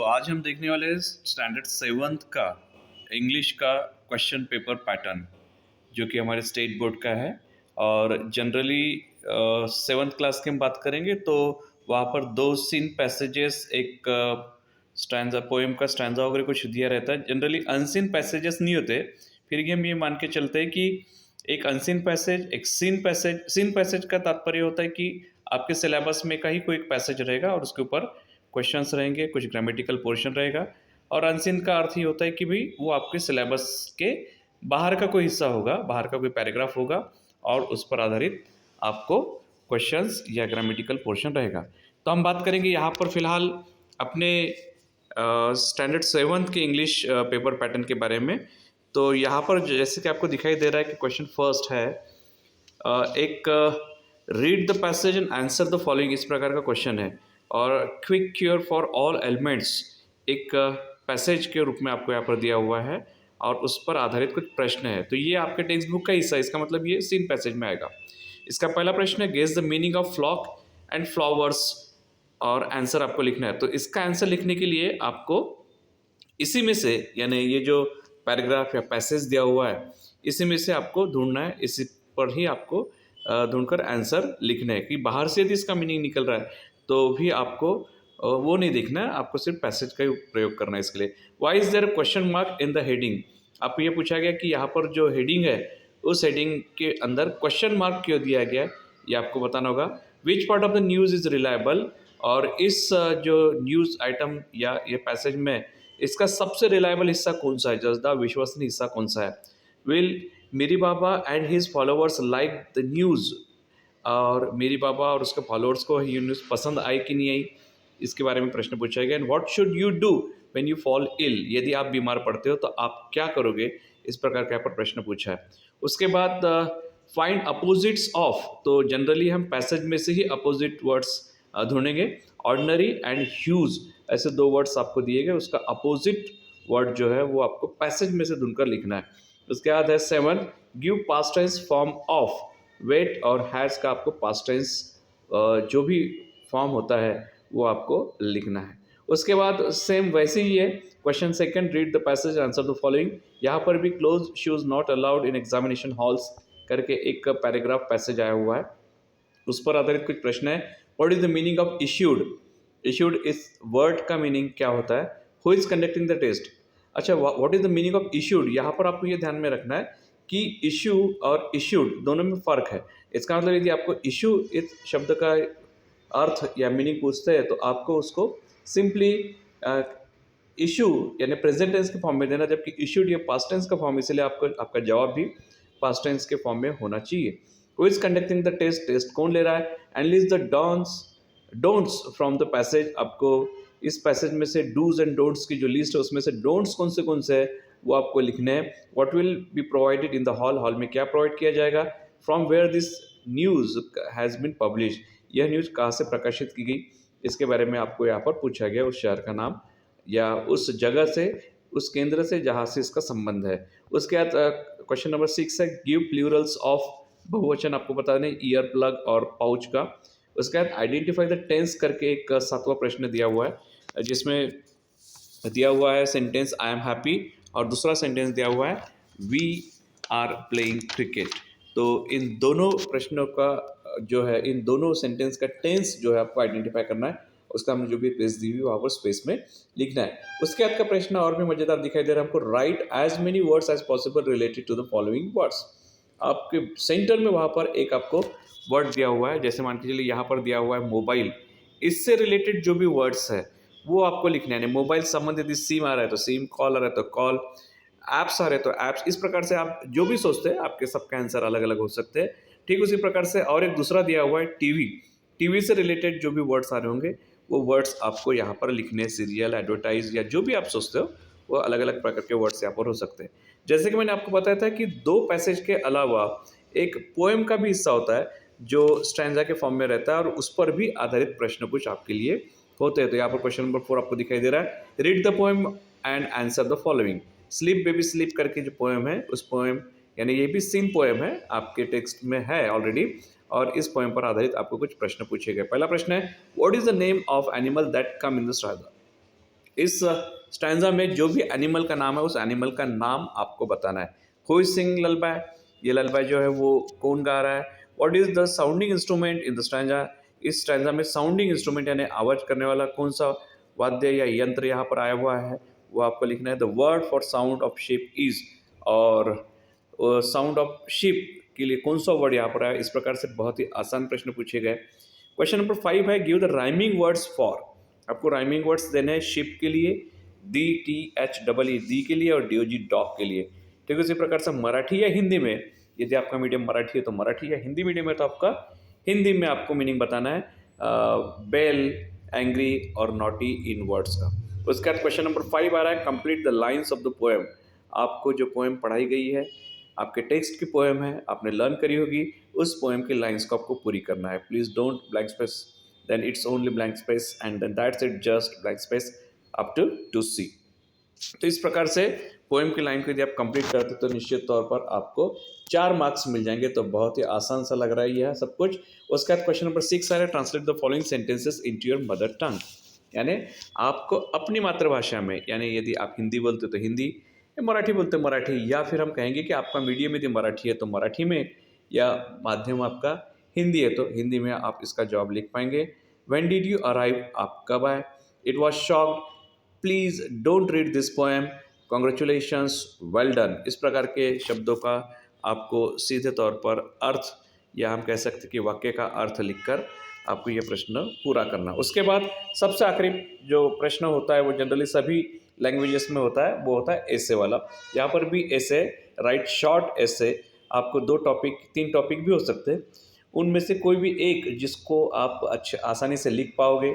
तो आज हम देखने वाले हैं स्टैंडर्ड सेवन्थ का इंग्लिश का क्वेश्चन पेपर पैटर्न, जो कि हमारे स्टेट बोर्ड का है। और जनरली सेवन्थ क्लास की हम बात करेंगे तो वहाँ पर दो सीन पैसेजेस, एक स्टैंजा पोएम का स्टैंजा वगैरह कुछ दिया रहता है। जनरली अनसीन पैसेजेस नहीं होते, फिर भी हम ये मान के चलते हैं कि एक अनसीन पैसेज, एक सीन पैसेज। सीन पैसेज का तात्पर्य होता है कि आपके सिलेबस में का ही कोई एक पैसेज रहेगा और उसके ऊपर क्वेश्चंस रहेंगे, कुछ ग्रामेटिकल पोर्शन रहेगा। और अनसीन का अर्थ ही होता है कि भाई वो आपके सिलेबस के बाहर का कोई हिस्सा होगा, बाहर का कोई पैराग्राफ होगा और उस पर आधारित आपको क्वेश्चंस या ग्रामेटिकल पोर्शन रहेगा। तो हम बात करेंगे यहाँ पर फिलहाल अपने स्टैंडर्ड सेवन्थ के इंग्लिश पेपर पैटर्न के बारे में। तो यहाँ पर जैसे कि आपको दिखाई दे रहा है कि क्वेश्चन फर्स्ट है, एक read the passage and answer the following, इस प्रकार का क्वेश्चन है। और quick cure for all elements एक पैसेज के रूप में आपको यहाँ पर दिया हुआ है और उस पर आधारित कुछ प्रश्न है। तो ये आपके टेक्स्ट बुक का हिस्सा है, इसका मतलब ये सीन पैसेज में आएगा। इसका पहला प्रश्न है, guess the meaning of flock and flowers, और आंसर आपको लिखना है। तो इसका आंसर लिखने के लिए आपको इसी में से, यानी ये जो पैराग्राफ या पैसेज दिया हुआ है, इसी में से आपको ढूंढना है, इसी पर ही आपको ढूंढकर आंसर लिखना है। कि बाहर से यदि इसका मीनिंग निकल रहा है तो भी आपको वो नहीं देखना है, आपको सिर्फ पैसेज का ही प्रयोग करना है इसके लिए। Why is there question mark in the heading, आपको ये पूछा गया कि यहाँ पर जो हेडिंग है उस हेडिंग के अंदर क्वेश्चन मार्क क्यों दिया गया है, ये आपको बताना होगा। Which part of the news is reliable, और इस जो न्यूज़ आइटम या ये पैसेज में इसका सबसे रिलायबल हिस्सा कौन सा है, जसदा विश्वसनीय हिस्सा कौन सा है। Will Mary Baba and his followers like the news, और मेरी बाबा और उसके फॉलोअर्स को ये न्यूज़ पसंद आई कि नहीं आई, इसके बारे में प्रश्न पूछा गया। And what should you do when you fall ill, यदि आप बीमार पड़ते हो तो आप क्या करोगे, इस प्रकार का यहाँ पर प्रश्न पूछा है। उसके बाद फाइंड अपोजिट्स ऑफ, तो जनरली हम पैसेज में से ही अपोजिट वर्ड्स ढूंढेंगे। ऑर्डिनरी एंड ह्यूज, ऐसे दो वर्ड्स आपको दिए गए, उसका अपोजिट वर्ड जो है वो आपको पैसेज में से ढूंढकर लिखना है। उसके बाद है 7, give past tense form of wet और हैज़ का आपको पास्ट टेंस जो भी फॉर्म होता है वो आपको लिखना है। उसके बाद सेम वैसे ही है question second, read the passage answer the following. यहाँ पर भी close shoes not allowed in examination halls करके एक पैराग्राफ पैसेज आया हुआ है, उस पर आधारित कुछ प्रश्न है। What is the meaning of issued, issued इस वर्ड का मीनिंग क्या होता है। Who is conducting the test, अच्छा what is the meaning of issued, यहाँ पर आपको ये ध्यान में रखना है कि इशू और इश्यूड दोनों में फ़र्क है। इसका मतलब यदि आपको इशू इस शब्द का अर्थ या मीनिंग पूछते हैं तो आपको उसको सिंपली इशू यानी प्रेजेंट टेंस के फॉर्म में देना, जबकि इशूड ये पास्ट टेंस का फॉर्म, इसलिए आपको आपका जवाब भी पास्ट टेंस के फॉर्म में होना चाहिए। Who is conducting the test, test कौन ले रहा है। Analyse the don'ts from the passage, आपको इस पैसेज में से डूज एंड डोंट्स की जो लिस्ट है उसमें से डोंट्स कौन से है वो आपको लिखने हैं। What will be provided in the hall, hall में क्या प्रोवाइड किया जाएगा। From where this news has been publish, यह न्यूज़ कहाँ से प्रकाशित की गई, इसके बारे में आपको यहाँ पर पूछा गया, उस शहर का नाम या उस जगह से, उस केंद्र से जहाँ से इसका संबंध है। उसके बाद क्वेश्चन नंबर 6 है, गिव प्लूरल्स ऑफ, बहुवचन आपको बता दें ईयर प्लग और पाउच का। उसके बाद आइडेंटिफाई द टेंस करके एक 7वां प्रश्न दिया हुआ है, जिसमें दिया हुआ है सेंटेंस आई एम हैप्पी और दूसरा सेंटेंस दिया हुआ है वी आर प्लेइंग क्रिकेट। तो इन दोनों प्रश्नों का जो है, इन दोनों सेंटेंस का टेंस जो है आपको आइडेंटिफाई करना है, उसका हमने जो भी स्पेस दी हुई वहाँ पर स्पेस में लिखना है। उसके बाद का प्रश्न और भी मज़ेदार दिखाई दे रहा है हमको, write as many words as possible related to the following words. आपके सेंटर में वहाँ पर एक आपको वर्ड दिया हुआ है, जैसे मान के चलिए यहाँ पर दिया हुआ है मोबाइल, इससे रिलेटेड जो भी वर्ड्स है वो आपको लिखना है। मोबाइल संबंधित यदि सिम आ रहा है तो सिम, कॉल आ रहा है तो कॉल, ऐप्स आ रहे हैं तो ऐप्स, इस प्रकार से आप जो भी सोचते हैं आपके सबके आंसर अलग अलग हो सकते हैं। ठीक उसी प्रकार से और एक दूसरा दिया हुआ है टीवी, टीवी से रिलेटेड जो भी वर्ड्स आ रहे होंगे वो वर्ड्स आपको यहाँ पर लिखने, सीरियल, एडवर्टाइज या जो भी आप सोचते हो वो अलग अलग प्रकार के वर्ड्स यहाँ पर हो सकते हैं। जैसे कि मैंने आपको बताया था कि दो पैसेज के अलावा एक पोएम का भी हिस्सा होता है जो स्टैंजा के फॉर्म में रहता है और उस पर भी आधारित प्रश्न कुछ आपके लिए होते हैं। तो यहाँ पर क्वेश्चन नंबर 4 आपको दिखाई दे रहा है, read the poem and answer the following. Sleep baby sleep करके जो पोएम है, उस पोएम यानी ये भी सीन पोएम है, आपके टेक्स्ट में है ऑलरेडी, और इस पोएम पर आधारित आपको कुछ प्रश्न पूछे गए। पहला प्रश्न है, what is the name of animal that come in the stanza. इस स्टैंजा में जो भी एनिमल का नाम है उस एनिमल का नाम आपको बताना है। हु इज सिंगिंग ललबाय, ये ललबाय जो है वो कौन गा रहा है। What is the sounding instrument in the stanza, इस स्टैंजा में साउंडिंग इंस्ट्रूमेंट यानी आवाज करने वाला कौन सा वाद्य या यंत्र यहाँ पर आया हुआ है, वो आपको लिखना है। The word for sound of ship is, और साउंड ऑफ शिप के लिए कौन सा वर्ड यहाँ पर आया। इस प्रकार से बहुत ही आसान प्रश्न पूछे गए। क्वेश्चन नंबर 5 है give the rhyming words for, आपको राइमिंग वर्ड्स देने हैं शिप के लिए, D T H double E D के लिए और डी ओ जी डॉग के लिए। ठीक है, उसी प्रकार से मराठी या हिंदी में, यदि आपका मीडियम मराठी है तो मराठी, या हिंदी मीडियम है तो आपका हिंदी में आपको मीनिंग बताना है बेल, एंग्री और नॉटी इन वर्ड्स का। उसके बाद क्वेश्चन नंबर 5 आ रहा है complete the lines of the poem, आपको जो पोएम पढ़ाई गई है, आपके टेक्स्ट की पोएम है, आपने लर्न करी होगी, उस पोएम की लाइन्स को आपको पूरी करना है। Please don't blank space, then it's only blank space and then that's it, just blank space up to C. तो इस प्रकार से पोएम की लाइन को यदि आप कंप्लीट करते तो निश्चित तौर पर आपको 4 मार्क्स मिल जाएंगे। तो बहुत ही आसान सा लग रहा है यह सब कुछ। उसके बाद क्वेश्चन नंबर 6 आ रहा है translate the following sentences into your mother tongue, यानी आपको अपनी मातृभाषा में, यानी यदि आप हिंदी बोलते तो हिंदी, या मराठी बोलते मराठी, या फिर हम कहेंगे कि आपका मीडियम यदि मराठी है तो मराठी में, या माध्यम आपका हिंदी है तो हिंदी में आप इसका जवाब लिख पाएंगे। व्हेन डिड यू अराइव, आप कब आए। It was shocked, please don't read this poem, congratulations, well done. इस प्रकार के शब्दों का आपको सीधे तौर पर अर्थ, या हम कह सकते कि वाक्य का अर्थ लिखकर आपको ये प्रश्न पूरा करना। उसके बाद सबसे आखिरी जो प्रश्न होता है वो जनरली सभी लैंग्वेजेस में होता है, वो होता है एसे वाला। यहाँ पर भी एसे, राइट शॉर्ट एसे, आपको 2 टॉपिक 3 टॉपिक भी हो सकते हैं, उनमें से कोई भी एक जिसको आप अच्छे आसानी से लिख पाओगे,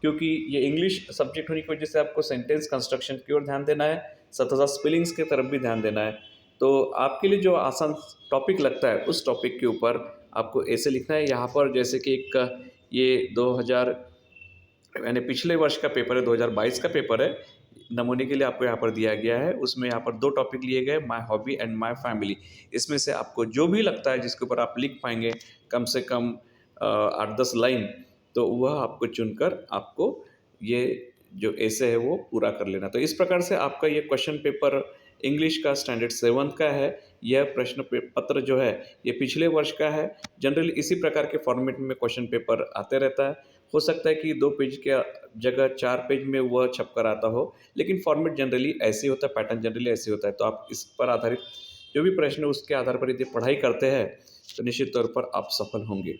क्योंकि ये इंग्लिश सब्जेक्ट होने की वजह से आपको सेंटेंस कंस्ट्रक्शन की ओर ध्यान देना है, साथ ही साथ स्पेलिंग्स की तरफ भी ध्यान देना है। तो आपके लिए जो आसान टॉपिक लगता है उस टॉपिक के ऊपर आपको ऐसे लिखना है। यहाँ पर जैसे कि एक ये 2000 यानी पिछले वर्ष का पेपर है, 2022 का पेपर है, नमूने के लिए आपको यहाँ पर दिया गया है। उसमें यहाँ पर 2 टॉपिक लिए गए, my hobby and my family. इसमें से आपको जो भी लगता है जिसके ऊपर आप लिख पाएंगे कम से कम 8-10 लाइन, तो वह आपको चुनकर आपको ये जो ऐसे है वो पूरा कर लेना। तो इस प्रकार से आपका ये क्वेश्चन पेपर इंग्लिश का स्टैंडर्ड 7 का है। यह प्रश्न पत्र जो है ये पिछले वर्ष का है। जनरली इसी प्रकार के फॉर्मेट में क्वेश्चन पेपर आते रहता है। हो सकता है कि 2 पेज के जगह 4 पेज में वह छप कर आता हो, लेकिन फॉर्मेट जनरली ऐसे ही होता है, पैटर्न जनरली ऐसे होता है। तो आप इस पर आधारित जो भी प्रश्न है उसके आधार पर यदि पढ़ाई करते हैं तो निश्चित तौर पर आप सफल होंगे।